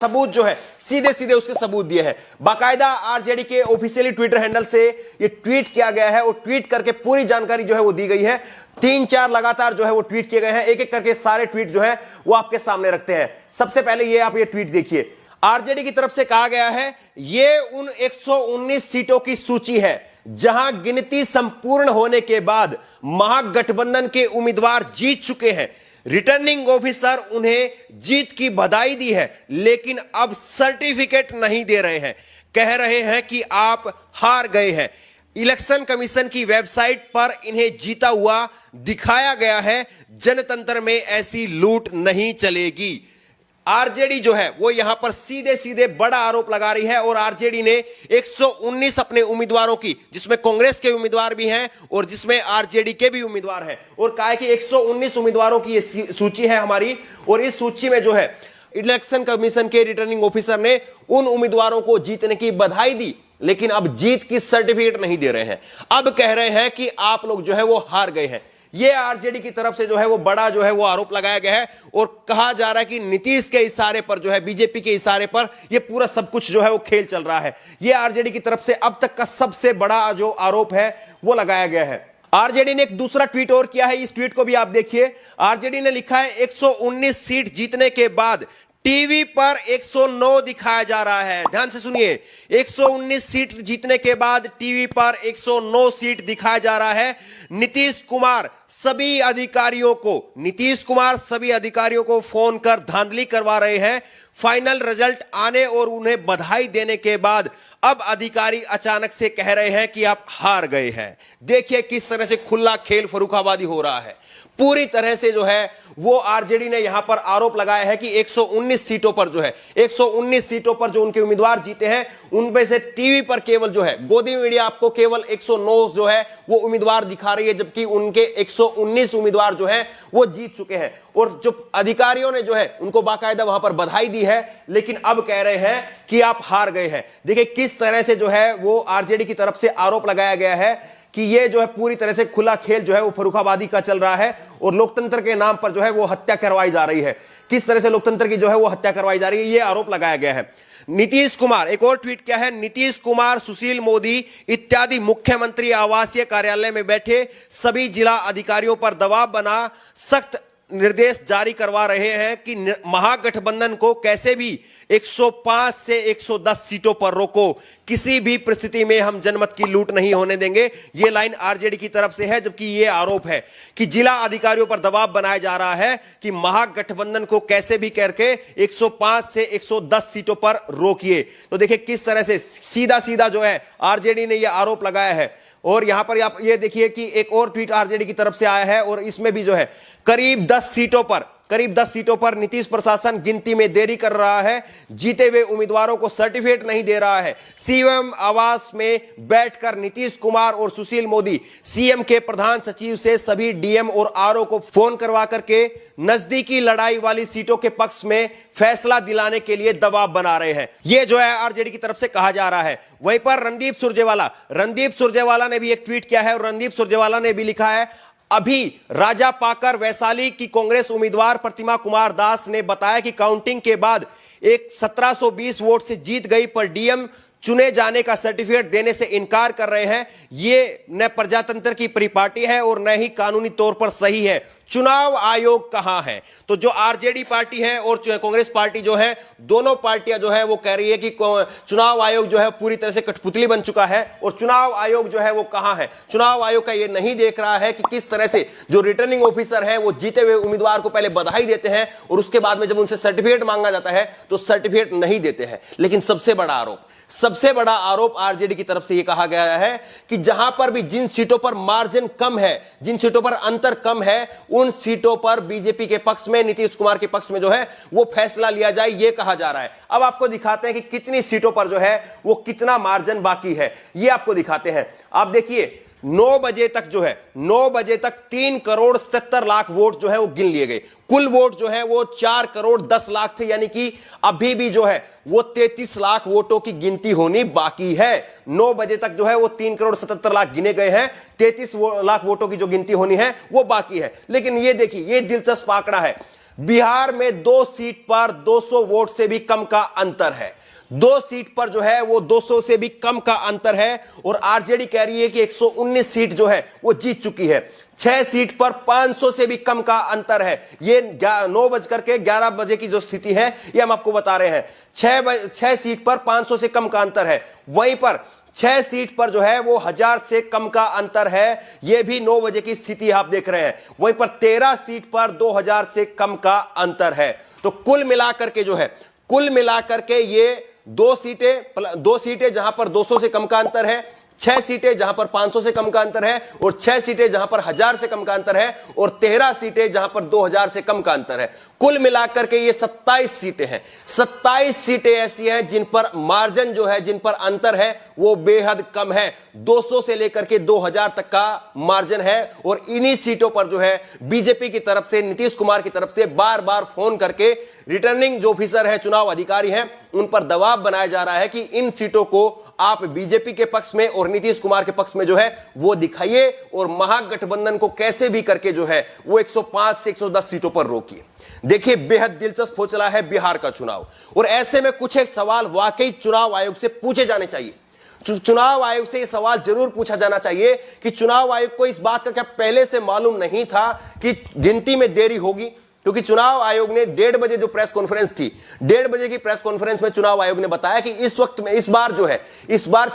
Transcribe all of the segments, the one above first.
सबूत जो है सीधे सीधे उसके सबूत दिए हैं। बाकायदा आरजेडी के ऑफिशियली ट्विटर हैंडल से ये ट्वीट किया गया है और ट्वीट करके पूरी जानकारी जो है वो दी गई है। 3-4 लगातार जो है वो ट्वीट किए गए हैं। एक एक करके सारे ट्वीट जो है वो आपके सामने रखते हैं। सबसे पहले ये आप ये ट्वीट देखिए। आरजेडी की तरफ से कहा गया है ये उन 119 सीटों की सूची है जहां गिनती संपूर्ण होने के बाद महागठबंधन के उम्मीदवार जीत चुके हैं। रिटर्निंग ऑफिसर उन्हें जीत की बधाई दी है लेकिन अब सर्टिफिकेट नहीं दे रहे हैं। कह रहे हैं कि आप हार गए हैं। इलेक्शन कमीशन की वेबसाइट पर इन्हें जीता हुआ दिखाया गया है। जनतंत्र में ऐसी लूट नहीं चलेगी। आरजेडी जो है वो यहां पर सीधे सीधे बड़ा आरोप लगा रही है और आरजेडी ने 119 अपने उम्मीदवारों की, जिसमें कांग्रेस के उम्मीदवार भी हैं और जिसमें आरजेडी के भी उम्मीदवार हैं, और कहा है कि 119 उम्मीदवारों की ये सूची है हमारी, और इस सूची में जो है इलेक्शन कमीशन के रिटर्निंग ऑफिसर ने उन उम्मीदवारों को जीतने की बधाई दी लेकिन अब जीत की सर्टिफिकेट नहीं दे रहे हैं। अब कह रहे हैं कि आप लोग जो है वो हार गए हैं। ये आरजेडी की तरफ से जो है वो बड़ा जो है वो आरोप लगाया गया है और कहा जा रहा है कि नीतीश के इशारे पर जो है, बीजेपी के इशारे पर ये पूरा सब कुछ जो है वो खेल चल रहा है। ये आरजेडी की तरफ से अब तक का सबसे बड़ा जो आरोप है वो लगाया गया है। आरजेडी ने एक दूसरा ट्वीट और किया है, इस ट्वीट को भी आप देखिए। आरजेडी ने लिखा है 119 सीट जीतने के बाद टीवी पर 109 दिखाया जा रहा है। ध्यान से सुनिए, 119 सीट जीतने के बाद टीवी पर 109 सीट दिखाया जा रहा है। नीतीश कुमार सभी अधिकारियों को फोन कर धांधली करवा रहे हैं। फाइनल रिजल्ट आने और उन्हें बधाई देने के बाद अब अधिकारी अचानक से कह रहे हैं कि आप हार गए हैं। देखिए किस तरह से खुला खेल फर्रुखाबादी हो रहा है। पूरी तरह से जो है वो आरजेडी ने यहां पर आरोप लगाया है कि 119 सीटों पर जो है 119 सीटों पर जो उनके उम्मीदवार जीते हैं उनमें से टीवी पर केवल जो है गोदी मीडिया आपको केवल 109 जो है वो उम्मीदवार दिखा रही है, जबकि उनके 119 उम्मीदवार जो है वो जीत चुके हैं। और जो अधिकारियों ने जो है उनको बाकायदा वहां पर बधाई दी है लेकिन अब कह रहे हैं कि आप हार गए हैं। देखिए किस तरह से जो है वो आरजेडी की तरफ से आरोप लगाया गया है कि ये जो है पूरी तरह से खुला खेल जो है वो फर्रुखाबादी का चल रहा है और लोकतंत्र के नाम पर जो है वो हत्या करवाई जा रही है। किस तरह से लोकतंत्र की जो है वो हत्या करवाई जा रही है, ये आरोप लगाया गया है। नीतीश कुमार, एक और ट्वीट क्या है, नीतीश कुमार, सुशील मोदी इत्यादि मुख्यमंत्री आवासीय कार्यालय में बैठे सभी जिला अधिकारियों पर दबाव बना सख्त निर्देश जारी करवा रहे हैं कि महागठबंधन को कैसे भी 105 से 110 सीटों पर रोको। किसी भी परिस्थिति में हम जनमत की लूट नहीं होने देंगे। ये लाइन आरजेडी की तरफ से है, जबकि ये आरोप है कि जिला अधिकारियों पर दबाव बनाया जा रहा है कि महागठबंधन को कैसे भी करके 105 से 110 सीटों पर रोकिए। तो देखिए किस तरह से सीधा सीधा जो है आरजेडी ने यह आरोप लगाया है। और यहां पर आप ये देखिए कि एक और ट्वीट आरजेडी की तरफ से आया है और इसमें भी जो है करीब 10 सीटों पर नीतीश प्रशासन गिनती में देरी कर रहा है। जीते हुए उम्मीदवारों को सर्टिफिकेट नहीं दे रहा है। सीएम आवास में बैठकर नीतीश कुमार और सुशील मोदी सीएम के प्रधान सचिव से सभी डीएम और आरओ को फोन करवा करके नजदीकी लड़ाई वाली सीटों के पक्ष में फैसला दिलाने के लिए दबाव बना रहे हैं। यह जो है आरजेडी की तरफ से कहा जा रहा है। वहीं पर रणदीप सुरजेवाला ने भी एक ट्वीट किया है और रणदीप सुरजेवाला ने भी लिखा है, अभी राजा पाकर वैशाली की कांग्रेस उम्मीदवार प्रतिमा कुमार दास ने बताया कि काउंटिंग के बाद एक 1720 वोट से जीत गई, पर डीएम चुने जाने का सर्टिफिकेट देने से इनकार कर रहे हैं। ये न प्रजातंत्र की परिपाटी है और न ही कानूनी तौर पर सही है। चुनाव आयोग कहां है? तो जो आरजेडी पार्टी है और कांग्रेस पार्टी जो है, दोनों पार्टियां जो है वो कह रही है कि चुनाव आयोग जो है पूरी तरह से कठपुतली बन चुका है और चुनाव आयोग जो है वो कहां है। चुनाव आयोग का ये नहीं देख रहा है कि किस तरह से जो रिटर्निंग ऑफिसर है वो जीते हुए उम्मीदवार को पहले बधाई देते हैं और उसके बाद में जब उनसे सर्टिफिकेट मांगा जाता है तो सर्टिफिकेट नहीं देते हैं। लेकिन सबसे बड़ा आरोप आरजेडी की तरफ से यह कहा गया है कि जहां पर भी जिन सीटों पर मार्जिन कम है, जिन सीटों पर अंतर कम है, उन सीटों पर बीजेपी के पक्ष में, नीतीश कुमार के पक्ष में जो है वो फैसला लिया जाए, यह कहा जा रहा है। अब आपको दिखाते हैं कि कितनी सीटों पर जो है वो कितना मार्जिन बाकी है, ये आपको दिखाते हैं। आप देखिए 9 बजे तक 3 करोड़ 77 लाख वोट जो है वो गिन लिए गए। कुल वोट जो है वो 4 करोड़ 10 लाख थे, यानी कि अभी भी जो है वो 33 लाख वोटों की गिनती होनी बाकी है। 9 बजे तक जो है वो 3 करोड़ 77 लाख गिने गए हैं, 33 लाख वोटों की जो गिनती होनी है वो बाकी है। लेकिन ये देखिए, ये दिलचस्प आंकड़ा है, बिहार में 2 सीट पर 200 वोट से भी कम का अंतर है। 2 सीट पर जो है वो 200 से भी कम का अंतर है और आरजेडी कह रही है कि 119 सीट जो है वो जीत चुकी है। 6 सीट पर 500 से भी कम का अंतर है। ये 9:11 बजे की जो स्थिति है ये हम आपको बता रहे हैं। 6 सीट पर 500 से कम का अंतर है। वहीं पर 6 सीट पर जो है वो 1000 से कम का अंतर है। यह भी 9 बजे की स्थिति आप देख रहे हैं। वहीं पर 13 सीट पर 2000 से कम का अंतर है। तो कुल मिलाकर के ये 2 सीटें जहां पर 200 से कम का अंतर है, 6 सीटें जहां पर 500 से कम का अंतर है और 6 सीटें जहां पर 1000 से कम का अंतर है और 13 सीटें जहां पर 2000 से कम का अंतर है। कुल मिलाकर के ये 27 सीटें हैं। 27 सीटें ऐसी हैं जिन पर मार्जिन जो है, जिन पर अंतर है वो बेहद कम है। 200 से लेकर के 2000 तक का मार्जिन है और इन्हीं सीटों पर जो है बीजेपी की तरफ से, नीतीश कुमार की तरफ से बार बार फोन करके रिटर्निंग जो ऑफिसर है, चुनाव अधिकारी हैं, उन पर दबाव बनाया जा रहा है कि इन सीटों को आप बीजेपी के पक्ष में और नीतीश कुमार के पक्ष में जो है वो दिखाइए और महागठबंधन को कैसे भी करके जो है वो 105 से 110 सीटों पर रोकिए। देखिए, बेहद दिलचस्प हो चला है बिहार का चुनाव और ऐसे में कुछ एक सवाल वाकई चुनाव आयोग से पूछे जाने चाहिए। चुनाव आयोग से यह सवाल जरूर पूछा जाना चाहिए कि चुनाव आयोग को इस बात का क्या पहले से मालूम नहीं था कि गिनती में देरी होगी? क्योंकि चुनाव आयोग ने 1:30 बजे जो प्रेस कॉन्फ्रेंस की, 1:30 बजे की प्रेस कॉन्फ्रेंस में चुनाव आयोग ने बताया कि इस वक्त में इस बार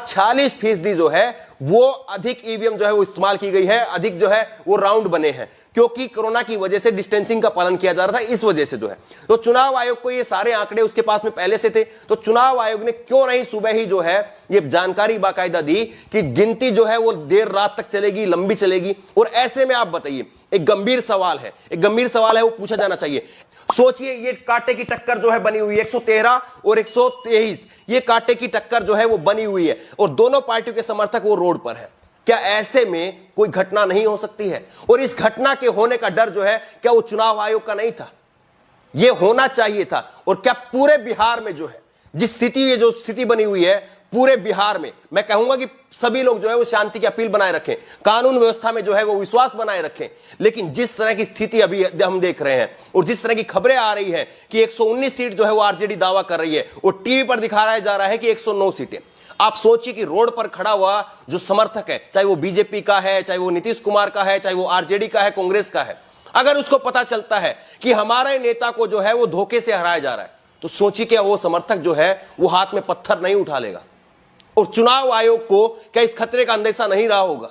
46% जो है वो अधिक ईवीएम जो है वो इस्तेमाल की गई है, अधिक जो है वो राउंड बने हैं, क्योंकि कोरोना की वजह से डिस्टेंसिंग का पालन किया जा रहा था, इस वजह से जो है। तो चुनाव आयोग को ये सारे आंकड़े उसके पास में पहले से थे, तो चुनाव आयोग ने क्यों नहीं सुबह ही जो है ये जानकारी बाकायदा दी कि गिनती जो है वो देर रात तक चलेगी, लंबी चलेगी। और ऐसे में आप बताइए, एक गंभीर सवाल है वो पूछा जाना चाहिए। सोचिए, ये कांटे की टक्कर जो है बनी हुई है, 113 और 123, ये कांटे की टक्कर जो है वो बनी हुई है और दोनों पार्टियों के समर्थक वो रोड पर है। क्या ऐसे में कोई घटना नहीं हो सकती है? और इस घटना के होने का डर जो है, क्या वो चुनाव आयोग का नहीं था? ये होना चाहिए था। और क्या पूरे बिहार में जो है ये जो स्थिति बनी हुई है, पूरे बिहार में मैं कहूंगा कि सभी लोग जो है वो शांति की अपील बनाए रखें, कानून व्यवस्था में जो है वो विश्वास बनाए रखें। लेकिन जिस तरह की स्थिति अभी हम देख रहे हैं और जिस तरह की खबरें आ रही है कि 119 सीट जो है वो आरजेडी दावा कर रही है और टीवी पर दिखाया जा रहा है कि 109 सीटें। आप सोचिए कि रोड पर खड़ा हुआ जो समर्थक है, चाहे वो बीजेपी का है, चाहे वो नीतीश कुमार का है, चाहे वो आरजेडी का है, कांग्रेस का है, अगर उसको पता चलता है कि हमारे नेता को जो है वो धोखे से हराया जा रहा है, तो सोचिए क्या वो समर्थक जो है वो हाथ में पत्थर नहीं उठा लेगा? और चुनाव आयोग को क्या इस खतरे का अंदेशा नहीं रहा होगा?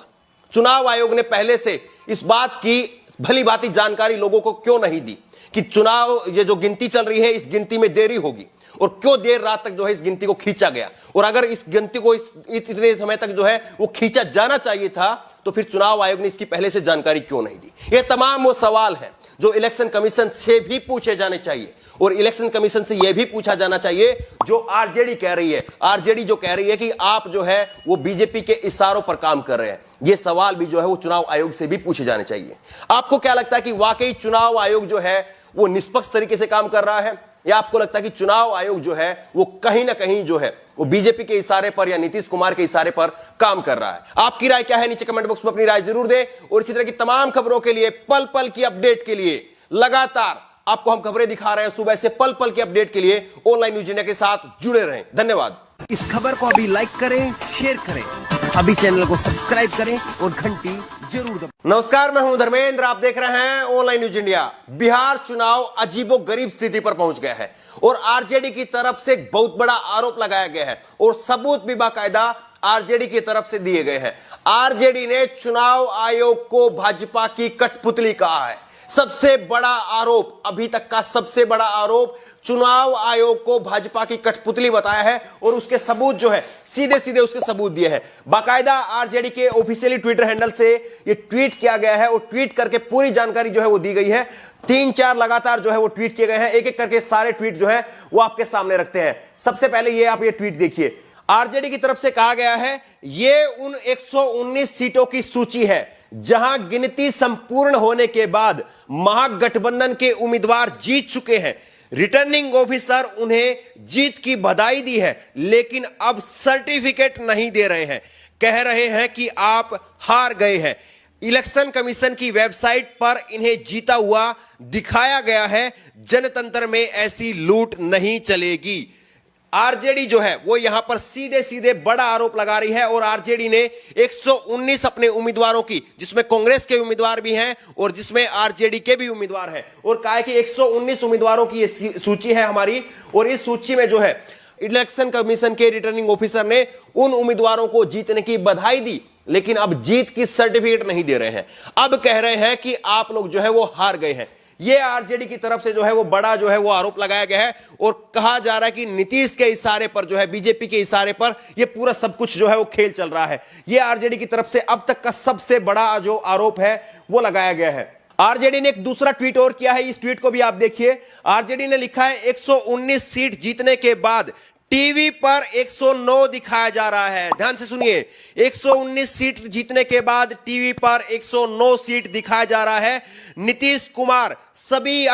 चुनाव आयोग ने पहले से इस बात की भली भांति जानकारी लोगों को क्यों नहीं दी कि चुनाव ये जो गिनती चल रही है, इस गिनती में देरी होगी और क्यों देर रात तक जो है इस गिनती को खींचा गया? और अगर इस गिनती को इतने समय तक जो है वो खींचा जाना चाहिए था, तो फिर चुनाव आयोग ने इसकी पहले से जानकारी क्यों नहीं दी? ये तमाम वो सवाल हैं जो इलेक्शन कमीशन से भी पूछे जाने चाहिए और इलेक्शन कमीशन से यह भी पूछा जाना चाहिए जो आरजेडी कह रही है। आरजेडी जो कह रही है कि आप जो है वो बीजेपी के इशारों पर काम कर रहे हैं, ये सवाल भी जो है वो चुनाव आयोग से भी पूछे जाने चाहिए। आपको क्या लगता है कि वाकई चुनाव आयोग जो है वो निष्पक्ष तरीके से काम कर रहा है, या आपको लगता है कि चुनाव आयोग जो है वो कहीं ना कहीं जो है वो बीजेपी के इशारे पर या नीतीश कुमार के इशारे पर काम कर रहा है? आपकी राय क्या है? नीचे कमेंट बॉक्स में अपनी राय जरूर दें और इसी तरह की तमाम खबरों के लिए, पल पल की अपडेट के लिए लगातार आपको हम खबरें दिखा रहे हैं सुबह से। पल पल की अपडेट के लिए ऑनलाइन न्यूज इंडिया के साथ जुड़े रहें। धन्यवाद। इस खबर को अभी लाइक करें, शेयर करें, अभी चैनल को सब्सक्राइब करें और घंटी जरूर दबाएं। नमस्कार, मैं हूं धर्मेंद्र, आप देख रहे हैं ऑनलाइन न्यूज इंडिया। बिहार चुनाव अजीबोगरीब स्थिति पर पहुंच गया है और आरजेडी की तरफ से एक बहुत बड़ा आरोप लगाया गया है और सबूत भी बाकायदा आरजेडी की तरफ से दिए गए हैं। आरजेडी ने चुनाव आयोग को भाजपा की कठपुतली कहा है। सबसे बड़ा आरोप, अभी तक का सबसे बड़ा आरोप, चुनाव आयोग को भाजपा की कठपुतली बताया है और उसके सबूत जो है सीधे सीधे उसके सबूत दिए हैं। बाकायदा आरजेडी के ऑफिशियली ट्विटर हैंडल से ये ट्वीट किया गया है और ट्वीट करके पूरी जानकारी जो है वो दी गई है। 3-4 लगातार जो है वो ट्वीट किए गए हैं। एक एक करके सारे ट्वीट जो है वो आपके सामने रखते हैं। सबसे पहले ये आप ये ट्वीट देखिए। आरजेडी की तरफ से कहा गया है, ये उन 119 सीटों की सूची है जहां गिनती संपूर्ण होने के बाद महागठबंधन के उम्मीदवार जीत चुके हैं। रिटर्निंग ऑफिसर उन्हें जीत की बधाई दी है, लेकिन अब सर्टिफिकेट नहीं दे रहे हैं। कह रहे हैं कि आप हार गए हैं। इलेक्शन कमीशन की वेबसाइट पर इन्हें जीता हुआ दिखाया गया है। जनतंत्र में ऐसी लूट नहीं चलेगी। आरजेडी जो है वो यहां पर सीधे सीधे बड़ा आरोप लगा रही है और आरजेडी ने 119 अपने उम्मीदवारों की, जिसमें कांग्रेस के उम्मीदवार भी हैं और जिसमें आरजेडी के भी उम्मीदवार हैं, और कहा है कि 119 उम्मीदवारों की ये सूची है हमारी, और इस सूची में जो है इलेक्शन कमीशन के रिटर्निंग ऑफिसर ने उन उम्मीदवारों को जीतने की बधाई दी, लेकिन अब जीत की सर्टिफिकेट नहीं दे रहे हैं। अब कह रहे हैं कि आप लोग जो है वो हार गए हैं। ये आरजेडी की तरफ से जो है वो बड़ा जो है वो आरोप लगाया गया है और कहा जा रहा है कि नीतीश के इशारे पर जो है, बीजेपी के इशारे पर ये पूरा सब कुछ जो है वो खेल चल रहा है। ये आरजेडी की तरफ से अब तक का सबसे बड़ा जो आरोप है वो लगाया गया है। आरजेडी ने एक दूसरा ट्वीट और किया है, इस ट्वीट को भी आप देखिए। आरजेडी ने लिखा है 119 सीट जीतने के बाद टीवी पर 109 दिखाया जा रहा है। ध्यान से सुनिए, 119 सीट जीतने के बाद टीवी पर 109 सीट दिखाया जा रहा है। नीतीश कुमार सभी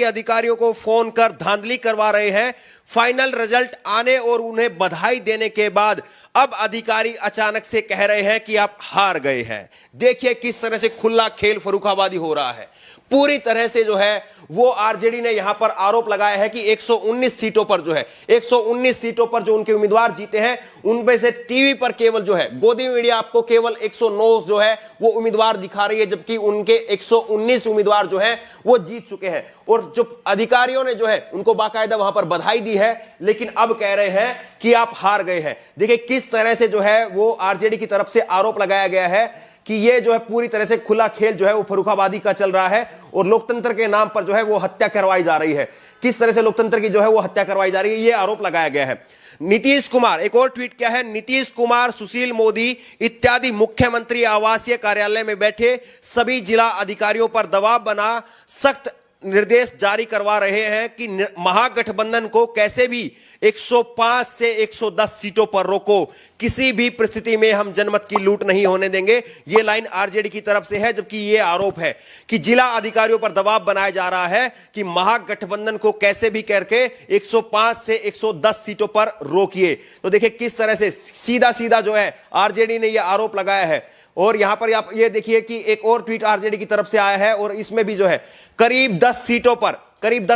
अधिकारियों को फोन कर धांधली करवा रहे हैं। फाइनल रिजल्ट आने और उन्हें बधाई देने के बाद अब अधिकारी अचानक से कह रहे हैं कि आप हार गए हैं। देखिए किस तरह से खुला खेल फर्रुखाबादी हो रहा है। पूरी तरह से जो है वो आरजेडी ने यहां पर आरोप लगाया है कि 119 सीटों पर जो है 119 सीटों पर जो उनके उम्मीदवार जीते हैं, उनमें से टीवी पर केवल जो है गोदी मीडिया आपको केवल 109 जो है वो उम्मीदवार दिखा रही है, जबकि उनके 119 उम्मीदवार जो है वो जीत चुके हैं। और जो अधिकारियों ने जो है उनको बाकायदा वहां पर बधाई दी है, लेकिन अब कह रहे हैं कि आप हार गए हैं। देखिए किस तरह से जो है वो आरजेडी की तरफ से आरोप लगाया गया है कि ये जो है पूरी तरह से खुला खेल जो है वो फर्रुखाबादी का चल रहा है और लोकतंत्र के नाम पर जो है वो हत्या करवाई जा रही है। किस तरह से लोकतंत्र की जो है वो हत्या करवाई जा रही है, ये आरोप लगाया गया है। नीतीश कुमार, एक और ट्वीट क्या है, नीतीश कुमार, सुशील मोदी इत्यादि मुख्यमंत्री आवासीय कार्यालय में बैठे सभी जिला अधिकारियों पर दबाव बना सख्त निर्देश जारी करवा रहे हैं कि महागठबंधन को कैसे भी 105 से 110 सीटों पर रोको। किसी भी परिस्थिति में हम जनमत की लूट नहीं होने देंगे। ये लाइन आरजेडी की तरफ से है, जबकि ये आरोप है कि जिला अधिकारियों पर दबाव बनाया जा रहा है कि महागठबंधन को कैसे भी करके 105 से 110 सीटों पर रोकिए। तो देखिए किस तरह से सीधा सीधा जो है आरजेडी ने यह आरोप लगाया है। और यहां पर आप ये देखिए कि एक और ट्वीट आरजेडी की तरफ से आया है और इसमें भी जो है करीब 10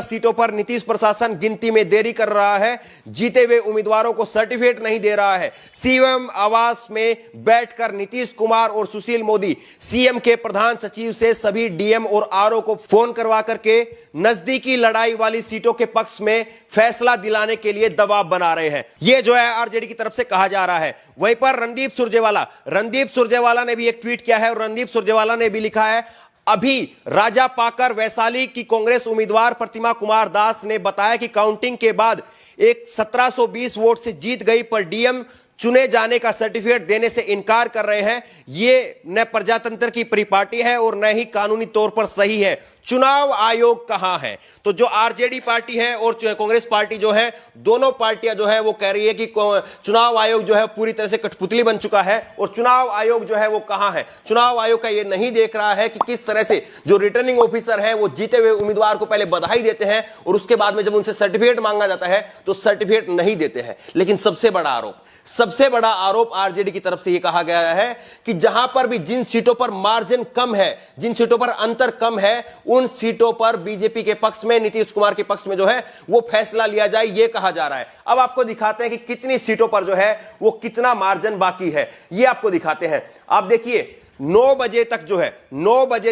सीटों पर नीतीश प्रशासन गिनती में देरी कर रहा है। जीते हुए उम्मीदवारों को सर्टिफिकेट नहीं दे रहा है। सीएम आवास में बैठकर नीतीश कुमार और सुशील मोदी सीएम के प्रधान सचिव से सभी डीएम और आरओ को फोन करवा करके नजदीकी लड़ाई वाली सीटों के पक्ष में फैसला दिलाने के लिए दबाव बना रहे हैं। यह जो है आरजेडी की तरफ से कहा जा रहा है। वहीं पर रणदीप सुरजेवाला ने भी एक ट्वीट किया है और रणदीप सुरजेवाला ने भी लिखा है, अभी राजा पाकर वैशाली की कांग्रेस उम्मीदवार प्रतिमा कुमार दास ने बताया कि काउंटिंग के बाद एक 1720 वोट से जीत गई, पर डीएम चुने जाने का सर्टिफिकेट देने से इनकार कर रहे हैं। ये न प्रजातंत्र की परिपाटी है और न ही कानूनी तौर पर सही है। चुनाव आयोग कहां है? तो जो आरजेडी पार्टी है और कांग्रेस पार्टी जो है, दोनों पार्टियां जो है वो कह रही है कि चुनाव आयोग जो है पूरी तरह से कठपुतली बन चुका है और चुनाव आयोग जो है वो कहां है। चुनाव आयोग का ये नहीं देख रहा है कि किस तरह से जो रिटर्निंग ऑफिसर है वो जीते हुए उम्मीदवार को पहले बधाई देते हैं और उसके बाद में जब उनसे सर्टिफिकेट मांगा जाता है तो सर्टिफिकेट नहीं देते हैं। लेकिन सबसे बड़ा आरोप आरजेडी की तरफ से यह कहा गया है कि जहां पर भी जिन सीटों पर मार्जिन कम है, जिन सीटों पर अंतर कम है, उन सीटों पर बीजेपी के पक्ष में, नीतीश कुमार के पक्ष में जो है वो फैसला लिया जाए, यह कहा जा रहा है। अब आपको दिखाते हैं कि कितनी सीटों पर जो है वो कितना मार्जिन बाकी है, ये आपको दिखाते हैं। आप देखिए 9 बजे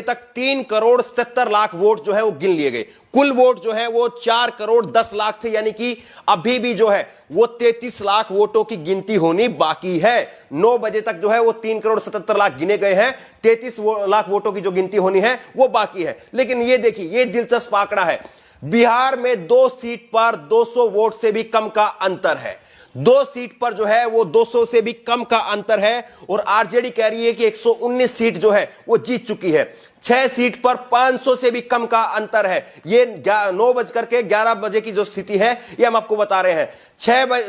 तक 3 करोड़ 77 लाख वोट जो है वो गिन लिए गए। कुल वोट जो है वो 4 करोड़ 10 लाख थे, यानी कि अभी भी जो है वो 33 लाख वोटों की गिनती होनी बाकी है। 9 बजे तक जो है वो 3 करोड़ 77 लाख गिने गए हैं, 33 लाख वोटों की जो गिनती होनी है वो बाकी है। लेकिन ये देखिए, ये दिलचस्प आंकड़ा है, बिहार में 2 सीट पर 200 वोट से भी कम का अंतर है। 2 सीट पर जो है वो 200 से भी कम का अंतर है और आरजेडी कह रही है कि 119 सीट जो है वो जीत चुकी है। 6 सीट पर 500 से भी कम का अंतर है। ये 9:11 बजे की जो स्थिति है ये हम आपको बता रहे हैं।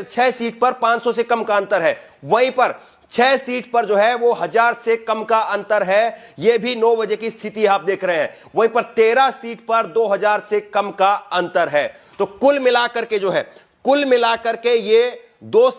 6 सीट पर 500 से कम का अंतर है। वहीं पर 6 सीट पर जो है वो 1000 से कम का अंतर है। ये भी 9 बजे की स्थिति आप देख रहे हैं। वहीं पर 13 सीट पर 2000 से कम का अंतर है। तो कुल मिलाकर के ये 2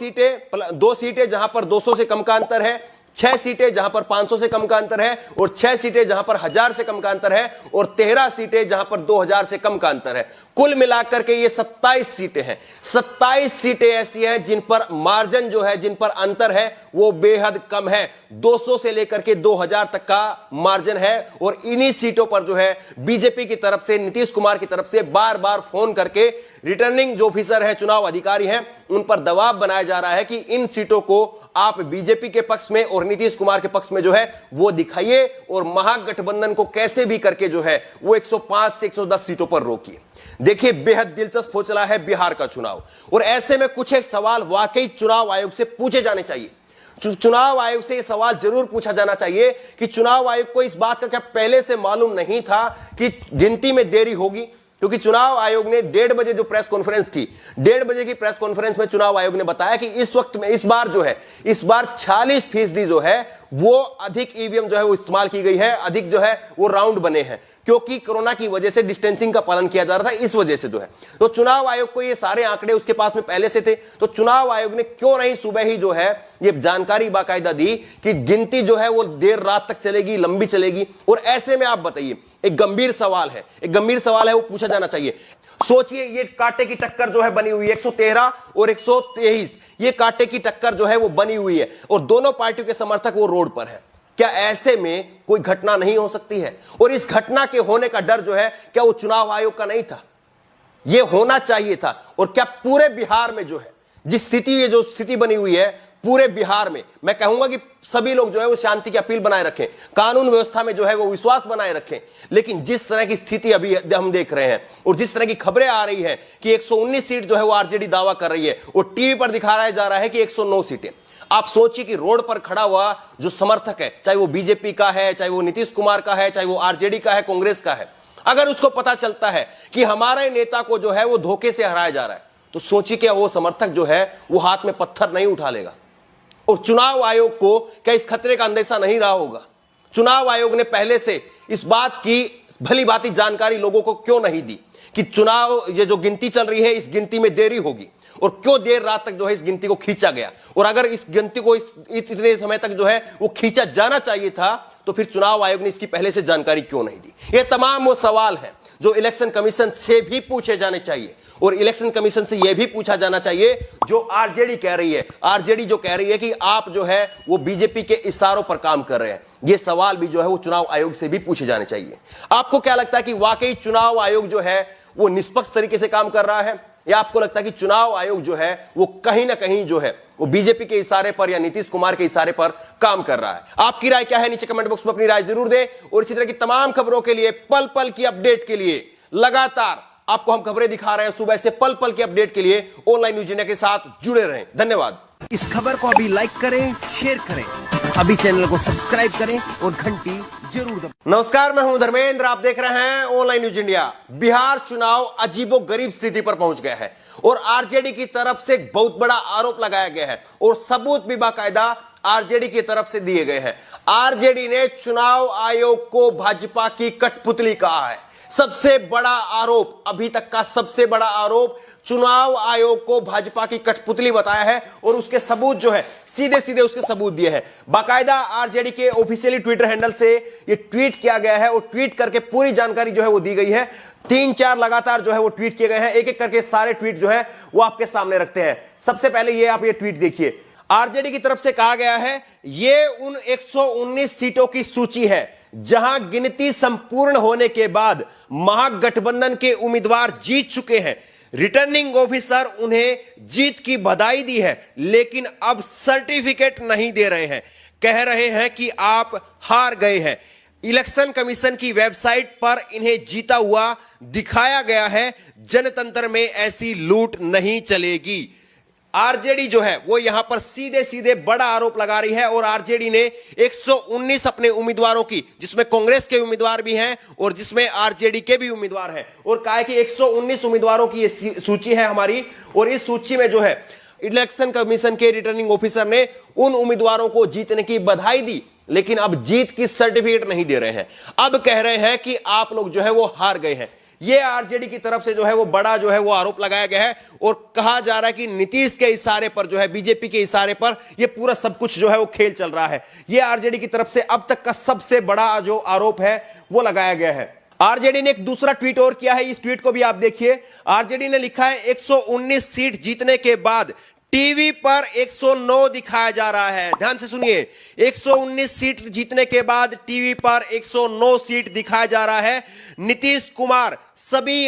सीटें जहां पर 200 से कम का अंतर है, 6 सीटें जहां पर 500 से कम का अंतर है, और 6 सीटें जहां पर 1000 से कम का अंतर है, और 13 सीटें जहां पर 2000 से कम का अंतर है। कुल मिलाकर के ये 27 सीटें हैं। 27 सीटें ऐसी हैं जिन पर मार्जिन जो है, जिन पर अंतर है वो बेहद कम है। 200 से लेकर के 2000 तक का मार्जिन है, और इन्हीं सीटों पर जो है बीजेपी की तरफ से, नीतीश कुमार की तरफ से बार बार फोन करके रिटर्निंग जो ऑफिसर हैं, चुनाव अधिकारी हैं, उन पर दबाव बनाया जा रहा है कि इन सीटों को आप बीजेपी के पक्ष में और नीतीश कुमार के पक्ष में जो है वो दिखाइए, और महागठबंधन को कैसे भी करके जो है वो 105 से 110 सीटों पर रोकिए। देखिए, बेहद दिलचस्प हो चला है बिहार का चुनाव, और ऐसे में कुछ एक सवाल वाकई चुनाव आयोग से पूछे जाने चाहिए। चुनाव आयोग से यह सवाल जरूर पूछा जाना चाहिए कि चुनाव आयोग को इस बात का क्या पहले से मालूम नहीं था कि गिनती में देरी होगी? क्योंकि चुनाव आयोग ने 1:30 बजे जो प्रेस कॉन्फ्रेंस की, 1:30 बजे की प्रेस कॉन्फ्रेंस में चुनाव आयोग ने बताया कि इस वक्त में, इस बार जो है, इस बार 46% जो है वो अधिक ईवीएम जो है वो इस्तेमाल की गई है, अधिक जो है वो राउंड बने हैं, क्योंकि कोरोना की वजह से डिस्टेंसिंग का पालन किया जा रहा था, इस वजह से जो है। तो चुनाव आयोग को ये सारे आंकड़े उसके पास में पहले से थे, तो चुनाव आयोग ने क्यों नहीं सुबह ही जो है ये जानकारी बाकायदा दी कि गिनती जो है वो देर रात तक चलेगी, लंबी चलेगी? और ऐसे में आप बताइए, एक गंभीर सवाल है, वो पूछा जाना चाहिए। सोचिए, ये कांटे की टक्कर जो है बनी हुई है, 113 और 123, ये कांटे की टक्कर जो है वो बनी हुई है, और दोनों पार्टियों के समर्थक वो रोड पर है। क्या ऐसे में कोई घटना नहीं हो सकती है? और इस घटना के होने का डर जो है, क्या वो चुनाव आयोग का नहीं था? ये होना चाहिए था। और क्या पूरे बिहार में जो है जिस स्थिति, ये जो स्थिति बनी हुई है पूरे बिहार में, मैं कहूंगा कि सभी लोग जो है वो शांति की अपील बनाए रखें, कानून व्यवस्था में जो है वो विश्वास बनाए रखें, लेकिन जिस तरह की स्थिति अभी हम देख रहे हैं और जिस तरह की खबरें आ रही है कि 119 सीट जो है वो आरजेडी दावा कर रही है, और टीवी पर दिखाया जा रहा है कि 109 सीटें। आप सोचिए कि रोड पर खड़ा हुआ जो समर्थक है, चाहे वो बीजेपी का है, चाहे वो नीतीश कुमार का है, चाहे वो आरजेडी का है, कांग्रेस का है, अगर उसको पता चलता है कि हमारे नेता को जो है वो धोखे से हराया जा रहा है, तो सोचिए क्या वो समर्थक जो है वो हाथ में पत्थर नहीं उठा लेगा? और चुनाव आयोग को क्या इस खतरे का अंदेशा नहीं रहा होगा? चुनाव आयोग ने पहले से इस बात की भली भांति जानकारी लोगों को क्यों नहीं दी कि चुनाव, ये जो गिनती चल रही है, इस गिनती में देरी होगी, और क्यों देर रात तक जो है इस गिनती को खींचा गया? और अगर इस गिनती को इतने समय तक जो है वो खींचा जाना चाहिए था, तो फिर चुनाव आयोग ने इसकी पहले से जानकारी क्यों नहीं दी? ये तमाम वो सवाल हैं जो इलेक्शन कमीशन से भी पूछे जाने चाहिए, और इलेक्शन कमीशन से यह भी पूछा जाना चाहिए जो आरजेडी कह रही है। आरजेडी जो कह रही है कि आप जो है वो बीजेपी के इशारों पर काम कर रहे हैं, ये सवाल भी जो है वो चुनाव आयोग से भी पूछे जाने चाहिए। आपको क्या लगता है कि वाकई चुनाव आयोग जो है वो निष्पक्ष तरीके से काम कर रहा है, या आपको लगता है कि चुनाव आयोग जो है वो कहीं ना कहीं जो है वो बीजेपी के इशारे पर या नीतीश कुमार के इशारे पर काम कर रहा है? आपकी राय क्या है? नीचे कमेंट बॉक्स में अपनी राय जरूर दें, और इसी तरह की तमाम खबरों के लिए, पल पल की अपडेट के लिए लगातार आपको हम खबरें दिखा रहे हैं सुबह से। पल पल की अपडेट के लिए ऑनलाइन न्यूज इंडिया के साथ जुड़े रहें। धन्यवाद। इस खबर को अभी लाइक करें, शेयर करें, अभी चैनल को सब्सक्राइब करें और घंटी जरूर दबाएं। नमस्कार, मैं हूं धर्मेंद्र, आप देख रहे हैं ऑनलाइन न्यूज इंडिया। बिहार चुनाव अजीबोगरीब स्थिति पर पहुंच गया है, और आरजेडी की तरफ से एक बहुत बड़ा आरोप लगाया गया है, और सबूत भी बाकायदा आरजेडी की तरफ से दिए गए हैं। आरजेडी ने चुनाव आयोग को भाजपा की कठपुतली कहा है। सबसे बड़ा आरोप, अभी तक का सबसे बड़ा आरोप, चुनाव आयोग को भाजपा की कठपुतली बताया है, और उसके सबूत जो है सीधे सीधे उसके सबूत दिए हैं। बाकायदा आरजेडी के ऑफिशियली ट्विटर हैंडल से ये ट्वीट किया गया है, और ट्वीट करके पूरी जानकारी जो है वो दी गई है। 3-4 लगातार जो है वो ट्वीट किए गए हैं, एक एक करके सारे ट्वीट जो है वो आपके सामने रखते हैं। सबसे पहले ये आप ये ट्वीट देखिए। आरजेडी की तरफ से कहा गया है, ये उन 119 सीटों की सूची है जहां गिनती संपूर्ण होने के बाद महागठबंधन के उम्मीदवार जीत चुके हैं। रिटर्निंग ऑफिसर उन्हें जीत की बधाई दी है, लेकिन अब सर्टिफिकेट नहीं दे रहे हैं, कह रहे हैं कि आप हार गए हैं। इलेक्शन कमीशन की वेबसाइट पर इन्हें जीता हुआ दिखाया गया है। जनतंत्र में ऐसी लूट नहीं चलेगी। आरजेडी जो है वो यहां पर सीधे सीधे बड़ा आरोप लगा रही है, और आरजेडी ने 119 अपने उम्मीदवारों की, जिसमें कांग्रेस के उम्मीदवार भी हैं और जिसमें आरजेडी के भी उम्मीदवार हैं, और कहा है कि 119 उम्मीदवारों की ये सूची है हमारी, और इस सूची में जो है इलेक्शन कमीशन के रिटर्निंग ऑफिसर ने उन उम्मीदवारों को जीतने की बधाई दी, लेकिन अब जीत की सर्टिफिकेट नहीं दे रहे हैं। अब कह रहे हैं कि आप लोग जो है वो हार गए हैं। ये आरजेडी की तरफ से जो है वो बड़ा जो है वो आरोप लगाया गया है और कहा जा रहा है कि नीतीश के इशारे पर जो है, बीजेपी के इशारे पर ये पूरा सब कुछ जो है वो खेल चल रहा है। ये आरजेडी की तरफ से अब तक का सबसे बड़ा जो आरोप है वो लगाया गया है। आरजेडी ने एक दूसरा ट्वीट और किया है, इस ट्वीट को भी आप देखिए। आरजेडी ने लिखा है 119 सीट जीतने के बाद टीवी पर 109 दिखाया जा रहा है। ध्यान से सुनिए, 119 सीट जीतने के बाद टीवी पर 109 सीट दिखाया जा रहा है। नीतीश कुमार सभी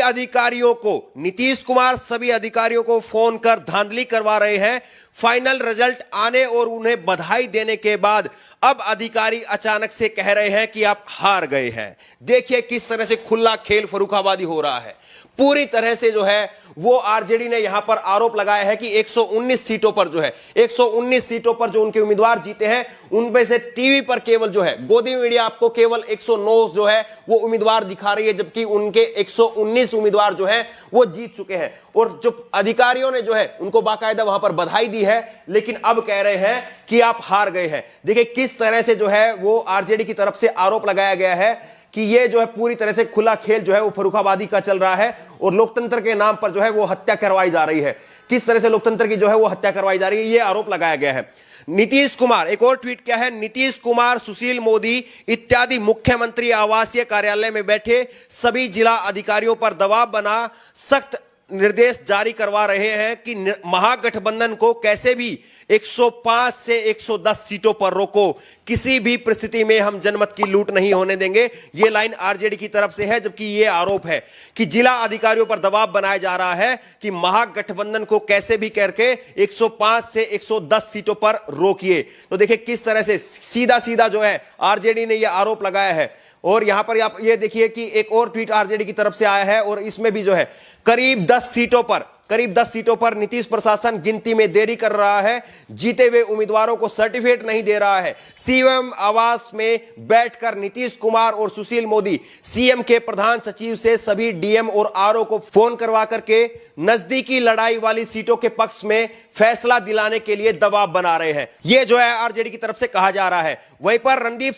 अधिकारियों को फोन कर धांधली करवा रहे हैं। फाइनल रिजल्ट आने और उन्हें बधाई देने के बाद अब अधिकारी अचानक से कह रहे हैं कि आप हार गए हैं। देखिए किस तरह से खुला खेल फर्रुखाबादी हो रहा है। पूरी तरह से जो है वो आरजेडी ने यहां पर आरोप लगाया है कि 119 सीटों पर जो है, 119 सीटों पर जो उनके उम्मीदवार जीते हैं उनमें से टीवी पर केवल जो है गोदी मीडिया आपको केवल 109 जो है वो उम्मीदवार दिखा रही है, जबकि उनके 119 उम्मीदवार जो है वो जीत चुके हैं। और जो अधिकारियों ने जो है उनको बाकायदा वहां पर बधाई दी है, लेकिन अब कह रहे हैं कि आप हार गए हैं। देखिए किस तरह से जो है वो आरजेडी की तरफ से आरोप लगाया गया है कि ये जो है पूरी तरह से खुला खेल जो है वो फर्रुखाबादी का चल रहा है और लोकतंत्र के नाम पर जो है वो हत्या करवाई जा रही है। किस तरह से लोकतंत्र की जो है वो हत्या करवाई जा रही है, ये आरोप लगाया गया है। नीतीश कुमार, एक और ट्वीट क्या है, नीतीश कुमार, सुशील मोदी इत्यादि मुख्यमंत्री आवासीय कार्यालय में बैठे सभी जिला अधिकारियों पर दबाव बना सख्त निर्देश जारी करवा रहे हैं कि महागठबंधन को कैसे भी 105 से 110 सीटों पर रोको। किसी भी परिस्थिति में हम जनमत की लूट नहीं होने देंगे। ये लाइन आरजेडी की तरफ से है, जबकि ये आरोप है कि जिला अधिकारियों पर दबाव बनाया जा रहा है कि महागठबंधन को कैसे भी करके 105 से 110 सीटों पर रोकिए। तो देखिए किस तरह से सीधा सीधा जो है आरजेडी ने यह आरोप लगाया है। और यहां पर आप ये देखिए कि एक और ट्वीट आरजेडी की तरफ से आया है और इसमें भी जो है करीब 10 सीटों पर नीतीश प्रशासन गिनती में देरी कर रहा है। जीते हुए उम्मीदवारों को सर्टिफिकेट नहीं दे रहा है। सीएम आवास में बैठकर नीतीश कुमार और सुशील मोदी सीएम के प्रधान सचिव से सभी डीएम और आरओ को फोन करवा करके नजदीकी लड़ाई वाली सीटों के पक्ष में फैसला दिलाने के लिए दबाव बना रहे हैं। यह जो है आरजेडी की तरफ से कहा जा रहा है। वहीं पर रणदीप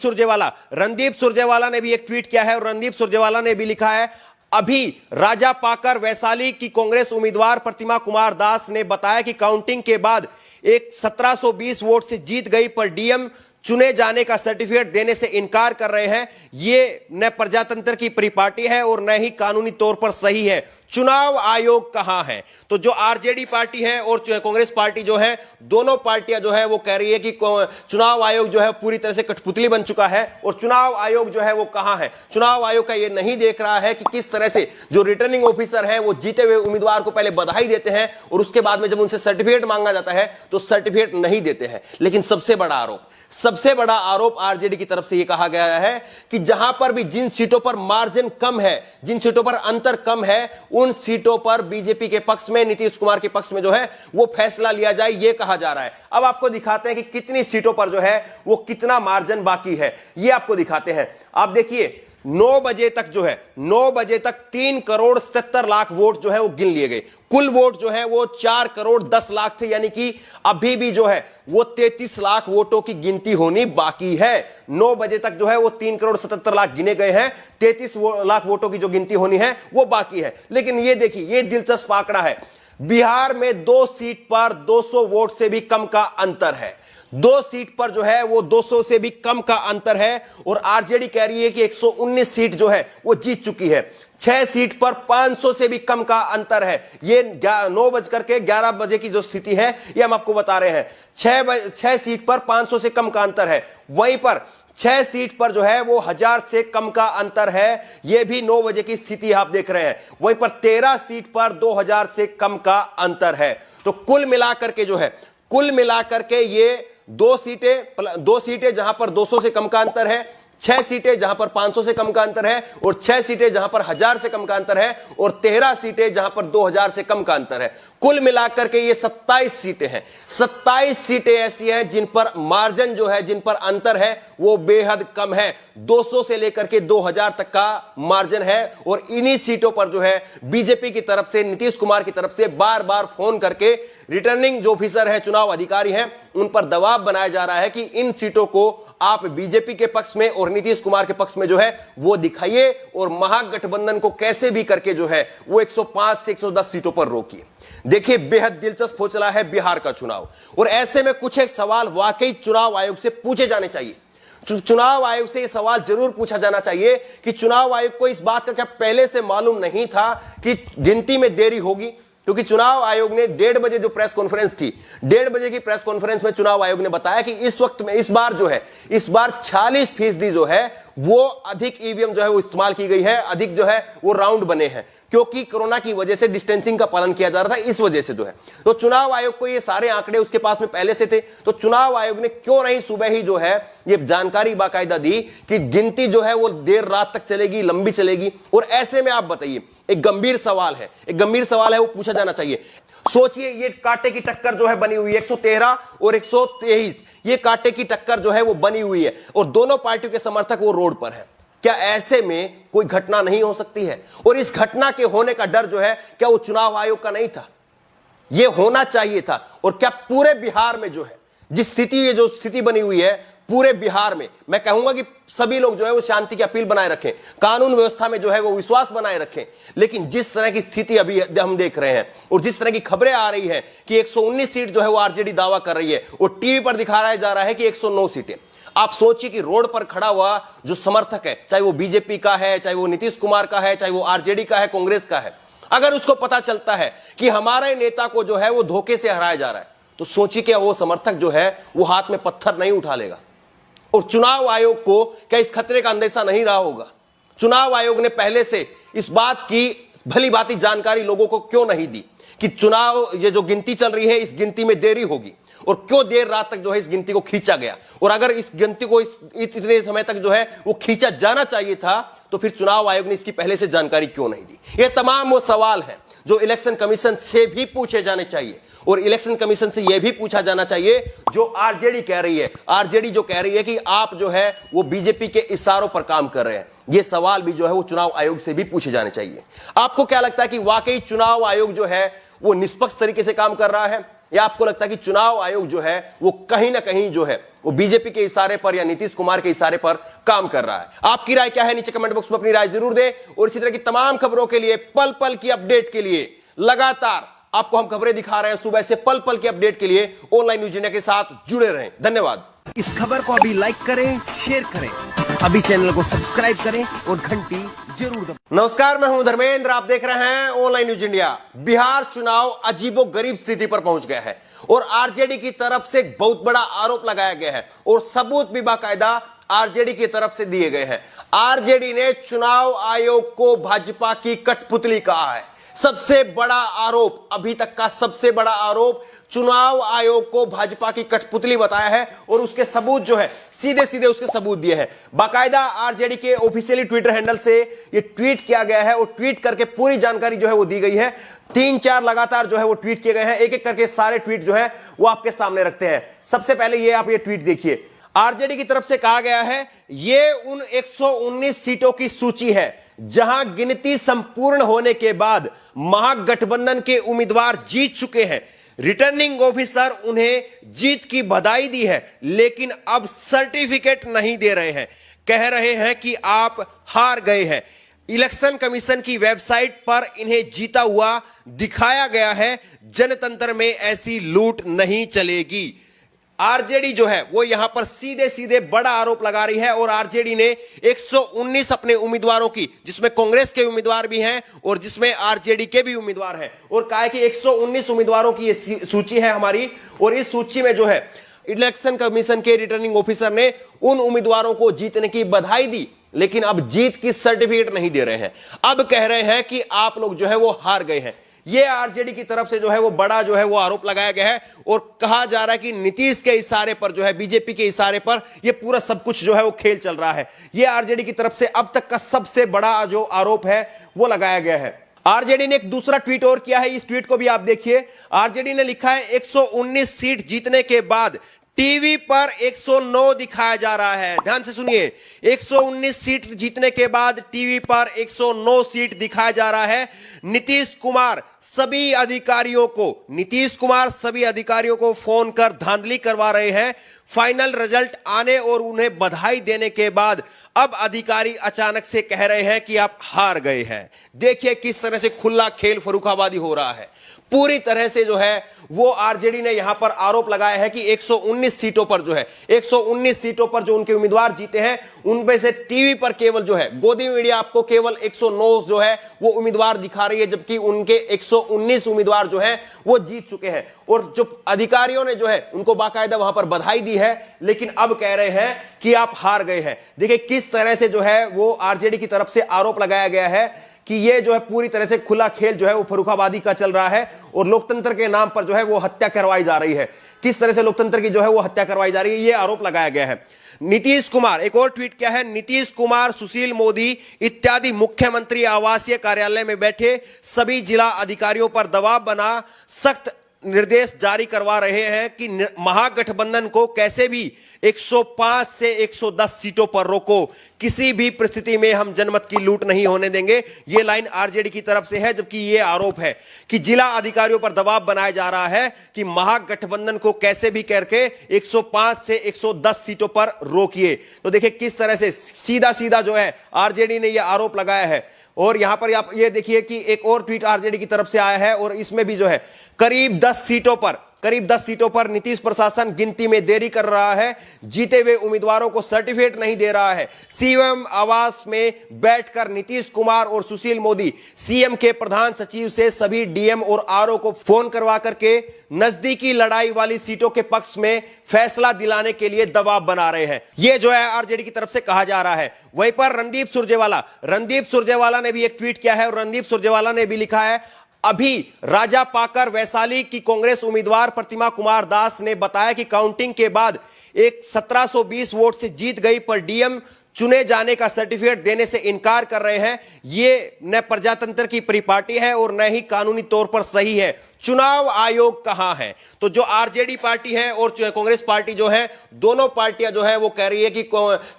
सुरजेवाला ने भी एक ट्वीट किया है और रणदीप सुरजेवाला ने भी लिखा है, अभी राजा पाकर वैशाली की कांग्रेस उम्मीदवार प्रतिमा कुमार दास ने बताया कि काउंटिंग के बाद एक 1720 वोट से जीत गई, पर डीएम चुने जाने का सर्टिफिकेट देने से इनकार कर रहे हैं। ये न प्रजातंत्र की परिपाटी है और न ही कानूनी तौर पर सही है। चुनाव आयोग कहां है? तो जो आरजेडी पार्टी है और कांग्रेस पार्टी जो है, दोनों पार्टियां जो है वो कह रही है कि चुनाव आयोग जो है पूरी तरह से कठपुतली बन चुका है और चुनाव आयोग जो है वो कहां है। चुनाव आयोग का ये नहीं देख रहा है कि किस तरह से जो रिटर्निंग ऑफिसर है वो जीते हुए उम्मीदवार को पहले बधाई देते हैं और उसके बाद में जब उनसे सर्टिफिकेट मांगा जाता है तो सर्टिफिकेट नहीं देते हैं। लेकिन सबसे बड़ा आरोप आरजेडी की तरफ से यह कहा गया है कि जहां पर भी जिन सीटों पर मार्जिन कम है, जिन सीटों पर अंतर कम है, उन सीटों पर बीजेपी के पक्ष में, नीतीश कुमार के पक्ष में जो है वो फैसला लिया जाए, यह कहा जा रहा है। अब आपको दिखाते हैं कि कितनी सीटों पर जो है वो कितना मार्जिन बाकी है, यह आपको दिखाते हैं। आप देखिए 9 बजे तक 3 करोड़ 77 लाख वोट जो है वो गिन लिए गए। कुल वोट जो है वो 4 करोड़ 10 लाख थे, यानी कि अभी भी जो है वो 33 लाख वोटों की गिनती होनी बाकी है। 9 बजे तक जो है वो 3 करोड़ 77 लाख गिने गए हैं, 33 लाख वोटों की जो गिनती होनी है वो बाकी है। लेकिन ये देखिए, ये दिलचस्प आंकड़ा है, बिहार में 2 सीट पर 200 वोट से भी कम का अंतर है। 2 सीट पर जो है वो 200 से भी कम का अंतर है और आरजेडी कह रही है कि 119 सीट जो है वो जीत चुकी है। 6 सीट पर 500 से भी कम का अंतर है। ये 9:11 बजे की जो स्थिति है ये हम आपको बता रहे हैं। 6 सीट पर 500 से कम का अंतर है। वहीं पर 6 सीट पर जो है वो 1000 से कम का अंतर है। यह भी 9 बजे की स्थिति आप देख रहे हैं। वहीं पर 13 सीट पर 2000 से कम का अंतर है। तो कुल मिलाकर के ये 2 सीटें जहां पर 200 से कम का अंतर है, 6 सीटें जहां पर 500 से कम का अंतर है और 6 सीटें जहां पर 1000 से कम का अंतर है और 13 सीटें जहां पर 2000 से कम का अंतर है। कुल मिलाकर के ये 27 सीटें हैं। 27 सीटें ऐसी हैं जिन पर मार्जिन जो है, जिन पर अंतर है वो बेहद कम है। 200 से लेकर के 2000 तक का मार्जिन है और इन्हीं सीटों पर जो है बीजेपी की तरफ से, नीतीश कुमार की तरफ से बार बार फोन करके रिटर्निंग जो ऑफिसर है, चुनाव अधिकारी हैं, उन पर दबाव बनाया जा रहा है कि इन सीटों को आप बीजेपी के पक्ष में और नीतीश कुमार के पक्ष में जो है वो दिखाइए और महागठबंधन को कैसे भी करके जो है वो 105 से 110 सीटों पर रोकिए। देखिए, बेहद दिलचस्प हो चला है बिहार का चुनाव, और ऐसे में कुछ एक सवाल वाकई चुनाव आयोग से पूछे जाने चाहिए। चुनाव आयोग से यह सवाल जरूर पूछा जाना चाहिए कि चुनाव आयोग को इस बात का क्या पहले से मालूम नहीं था कि गिनती में देरी होगी? क्योंकि चुनाव आयोग ने 1:30 बजे जो प्रेस कॉन्फ्रेंस की, 1:30 बजे की प्रेस कॉन्फ्रेंस में चुनाव आयोग ने बताया कि इस वक्त में इस बार 46% जो है वो अधिक ईवीएम जो है वो इस्तेमाल की गई है, अधिक जो है वो राउंड बने हैं, क्योंकि कोरोना की वजह से डिस्टेंसिंग का पालन किया जा रहा था, इस वजह से जो है। तो चुनाव आयोग को ये सारे आंकड़े उसके पास में पहले से थे, तो चुनाव आयोग ने क्यों नहीं सुबह ही जो है ये जानकारी बाकायदा दी कि गिनती जो है वो देर रात तक चलेगी, लंबी चलेगी? और ऐसे में आप बताइए, एक गंभीर सवाल है, वो पूछा जाना चाहिए। सोचिए, ये कांटे की टक्कर जो है बनी हुई है, 113 और 123, ये कांटे की टक्कर जो है वो बनी हुई है, और दोनों पार्टियों के समर्थक वो रोड पर है। क्या ऐसे में कोई घटना नहीं हो सकती है? और इस घटना के होने का डर जो है, क्या वो चुनाव आयोग का नहीं था? ये होना चाहिए था। और क्या पूरे बिहार में जो है जो स्थिति बनी हुई है, पूरे बिहार में मैं कहूंगा कि सभी लोग जो है वो शांति की अपील बनाए रखें, कानून व्यवस्था में जो है वो विश्वास बनाए रखें। लेकिन जिस तरह की स्थिति अभी हम देख रहे हैं और जिस तरह की खबरें आ रही हैं कि 119 सीट जो है वो आरजेडी दावा कर रही है, और टीवी पर दिखाया जा रहा है कि 109 सीटें। आप सोचिए कि रोड पर खड़ा हुआ जो समर्थक है, चाहे वो बीजेपी का है, चाहे वो नीतीश कुमार का है, चाहे वो आरजेडी का है, कांग्रेस का है, अगर उसको पता चलता है कि हमारे नेता को जो है वो धोखे से हराया जा रहा है, तो सोचिए कि वो समर्थक जो है वो हाथ में पत्थर नहीं उठा लेगा। और चुनाव आयोग को क्या इस खतरे का अंदेशा नहीं रहा होगा? चुनाव आयोग ने पहले से इस बात की भली भांति जानकारी लोगों को क्यों नहीं दी कि चुनाव ये जो गिनती चल रही है, इस गिनती में देरी होगी, और क्यों देर रात तक जो है इस गिनती को खींचा गया? और अगर इस गिनती को इतने समय तक जो है वो खींचा जाना चाहिए था, तो फिर चुनाव आयोग ने इसकी पहले से जानकारी क्यों नहीं दी? ये तमाम वो सवाल हैं जो इलेक्शन कमीशन से भी पूछे जाने चाहिए, और इलेक्शन कमीशन से यह भी पूछा जाना चाहिए जो आरजेडी कह रही है। आरजेडी जो कह रही है कि आप जो है वो बीजेपी के इशारों पर काम कर रहे हैं, ये सवाल भी जो है वो चुनाव आयोग से भी पूछे जाने चाहिए। आपको क्या लगता है कि वाकई चुनाव आयोग जो है वो निष्पक्ष तरीके से काम कर रहा है, या आपको लगता है कि चुनाव आयोग जो है वो कहीं ना कहीं जो है वो बीजेपी के इशारे पर या नीतीश कुमार के इशारे पर काम कर रहा है? आपकी राय क्या है? नीचे कमेंट बॉक्स में अपनी राय जरूर दें, और इसी तरह की तमाम खबरों के लिए, पल पल की अपडेट के लिए लगातार आपको हम खबरें दिखा रहे हैं सुबह से। पल पल की अपडेट के लिए ऑनलाइन न्यूज इंडिया के साथ जुड़े रहें। धन्यवाद। इस खबर को अभी लाइक करें, शेयर करें, अभी चैनल को सब्सक्राइब करें और घंटी जरूर दबाएं। नमस्कार, मैं हूं धर्मेंद्र, आप देख रहे हैं ऑनलाइन न्यूज इंडिया। बिहार चुनाव अजीबोगरीब स्थिति पर पहुंच गया है, और आरजेडी की तरफ से एक बहुत बड़ा आरोप लगाया गया है, और सबूत भी बाकायदा आरजेडी की तरफ से दिए गए हैं। आरजेडी ने चुनाव आयोग को भाजपा की कठपुतली कहा है। सबसे बड़ा आरोप, अभी तक का सबसे बड़ा आरोप, चुनाव आयोग को भाजपा की कठपुतली बताया है, और उसके सबूत जो है सीधे सीधे उसके सबूत दिए हैं। बाकायदा आरजेडी के ऑफिशियली ट्विटर हैंडल से ये ट्वीट किया गया है, और ट्वीट करके पूरी जानकारी जो है वो दी गई है। 3-4 लगातार जो है वो ट्वीट किए गए हैं, एक एक करके सारे ट्वीट जो है वो आपके सामने रखते हैं। सबसे पहले ये आप ये ट्वीट देखिए। आरजेडी की तरफ से कहा गया है, ये उन 119 सीटों की सूची है जहां गिनती संपूर्ण होने के बाद महागठबंधन के उम्मीदवार जीत चुके हैं। रिटर्निंग ऑफिसर उन्हें जीत की बधाई दी है, लेकिन अब सर्टिफिकेट नहीं दे रहे हैं, कह रहे हैं कि आप हार गए हैं। इलेक्शन कमीशन की वेबसाइट पर इन्हें जीता हुआ दिखाया गया है। जनतंत्र में ऐसी लूट नहीं चलेगी। आरजेडी जो है वो यहां पर सीधे सीधे बड़ा आरोप लगा रही है, और आरजेडी ने 119 अपने उम्मीदवारों की, जिसमें कांग्रेस के उम्मीदवार भी हैं और जिसमें आरजेडी के भी उम्मीदवार हैं, और कहा है कि 119 उम्मीदवारों की ये सूची है हमारी, और इस सूची में जो है इलेक्शन कमीशन के रिटर्निंग ऑफिसर ने उन उम्मीदवारों को जीतने की बधाई दी, लेकिन अब जीत की सर्टिफिकेट नहीं दे रहे हैं। अब कह रहे हैं कि आप लोग जो है वो हार गए हैं। ये आरजेडी की तरफ से जो है वो बड़ा जो है वो आरोप लगाया गया है, और कहा जा रहा है कि नीतीश के इशारे पर जो है, बीजेपी के इशारे पर ये पूरा सब कुछ जो है वो खेल चल रहा है। ये आरजेडी की तरफ से अब तक का सबसे बड़ा जो आरोप है वो लगाया गया है। आरजेडी ने एक दूसरा ट्वीट और किया है, इस ट्वीट को भी आप देखिए। आरजेडी ने लिखा है, 119 सीट जीतने के बाद टीवी पर 109 दिखाया जा रहा है। ध्यान से सुनिए, 119 सीट जीतने के बाद टीवी पर 109 सीट दिखाया जा रहा है। नीतीश कुमार सभी अधिकारियों को फोन कर धांधली करवा रहे हैं। फाइनल रिजल्ट आने और उन्हें बधाई देने के बाद अब अधिकारी अचानक से कह रहे हैं कि आप हार गए हैं। देखिए किस तरह से खुला खेल फर्रुखाबादी हो रहा है। पूरी तरह से जो है वो आरजेडी ने यहां पर आरोप लगाया है कि 119 सीटों पर जो है 119 सीटों पर जो उनके उम्मीदवार जीते हैं उनमें से टीवी पर केवल जो है गोदी मीडिया आपको केवल 109 जो है वो उम्मीदवार दिखा रही है, जबकि उनके 119 उम्मीदवार जो है वो जीत चुके हैं। और जो अधिकारियों ने जो है उनको बाकायदा वहां पर बधाई दी है, लेकिन अब कह रहे हैं कि आप हार गए हैं। देखिए किस तरह से जो है वो आरजेडी की तरफ से आरोप लगाया गया है कि ये जो है पूरी तरह से खुला खेल जो है वो फर्रुखाबादी का चल रहा है और लोकतंत्र के नाम पर जो है वो हत्या करवाई जा रही है। किस तरह से लोकतंत्र की जो है वो हत्या करवाई जा रही है, ये आरोप लगाया गया है। नीतीश कुमार, एक और ट्वीट क्या है, नीतीश कुमार, सुशील मोदी इत्यादि मुख्यमंत्री आवासीय कार्यालय में बैठे सभी जिला अधिकारियों पर दबाव बना सख्त निर्देश जारी करवा रहे हैं कि महागठबंधन को कैसे भी 105 से 110 सीटों पर रोको। किसी भी परिस्थिति में हम जनमत की लूट नहीं होने देंगे। यह लाइन आरजेडी की तरफ से है, जबकि यह आरोप है कि जिला अधिकारियों पर दबाव बनाया जा रहा है कि महागठबंधन को कैसे भी करके 105 से 110 सीटों पर रोकिए। तो देखिए किस तरह से सीधा सीधा जो है आरजेडी ने यह आरोप लगाया है। और यहां पर आप ये देखिए कि एक और ट्वीट आरजेडी की तरफ से आया है और इसमें भी जो है करीब 10 सीटों पर नीतीश प्रशासन गिनती में देरी कर रहा है। जीते हुए उम्मीदवारों को सर्टिफिकेट नहीं दे रहा है। सीएम आवास में बैठकर नीतीश कुमार और सुशील मोदी सीएम के प्रधान सचिव से सभी डीएम और आरओ को फोन करवा करके नजदीकी लड़ाई वाली सीटों के पक्ष में फैसला दिलाने के लिए दबाव बना रहे हैं। यह जो है आरजेडी की तरफ से कहा जा रहा है। वहीं पर रणदीप सुरजेवाला ने भी एक ट्वीट किया है और रणदीप सुरजेवाला ने भी लिखा है, अभी राजा पाकर वैशाली की कांग्रेस उम्मीदवार प्रतिमा कुमार दास ने बताया कि काउंटिंग के बाद एक 1720 वोट से जीत गई, पर डीएम चुने जाने का सर्टिफिकेट देने से इनकार कर रहे हैं। ये न प्रजातंत्र की परिपाटी है और न ही कानूनी तौर पर सही है। चुनाव आयोग कहां है? तो जो आरजेडी पार्टी है और कांग्रेस पार्टी जो है, दोनों पार्टियां जो है वो कह रही है कि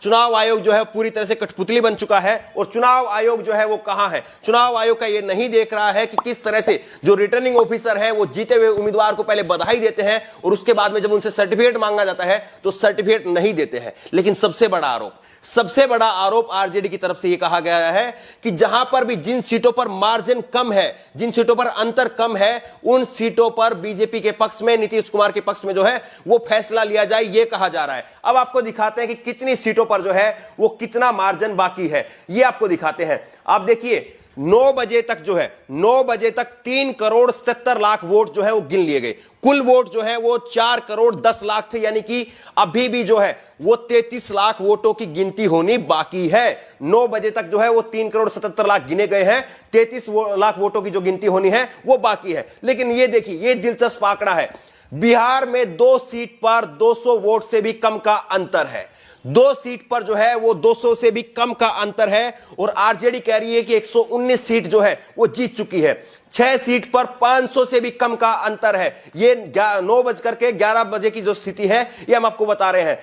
चुनाव आयोग जो है पूरी तरह से कठपुतली बन चुका है और चुनाव आयोग जो है वो कहां है। चुनाव आयोग का ये नहीं देख रहा है कि किस तरह से जो रिटर्निंग ऑफिसर है वो जीते हुए उम्मीदवार को पहले बधाई देते हैं और उसके बाद में जब उनसे सर्टिफिकेट मांगा जाता है तो सर्टिफिकेट नहीं देते हैं। लेकिन सबसे बड़ा आरोप आरजेडी की तरफ से यह कहा गया है कि जहां पर भी जिन सीटों पर मार्जिन कम है, जिन सीटों पर अंतर कम है, उन सीटों पर बीजेपी के पक्ष में, नीतीश कुमार के पक्ष में जो है वो फैसला लिया जाए, यह कहा जा रहा है। अब आपको दिखाते हैं कि कितनी सीटों पर जो है वो कितना मार्जिन बाकी है, यह आपको दिखाते हैं। आप देखिए 9 बजे तक 3 करोड़ 77 लाख वोट जो है वो गिन लिए गए। कुल वोट जो है वो 4 करोड़ 10 लाख थे, यानी कि अभी भी जो है वो 33 लाख वोटों की गिनती होनी बाकी है। 9 बजे तक जो है वो 3 करोड़ 77 लाख गिने गए हैं, 33 लाख वोटों की जो गिनती होनी है वो बाकी है। लेकिन ये देखिए, ये दिलचस्प आंकड़ा है, बिहार में 2 सीट पर 200 वोट से भी कम का अंतर है। 2 सीट पर जो है वो 200 से भी कम का अंतर है और आरजेडी कह रही है कि 119 सीट जो है वो जीत चुकी है। 6 सीट पर 500 से भी कम का अंतर है। ये 9:11 बजे की जो स्थिति है ये हम आपको बता रहे हैं।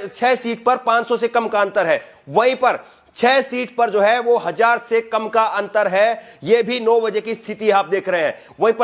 6 सीट पर 500 से कम का अंतर है। वहीं पर 6 सीट पर जो है वो 1000 से कम का अंतर है। ये भी 9 बजे की स्थिति आप देख रहे हैं। वहीं पर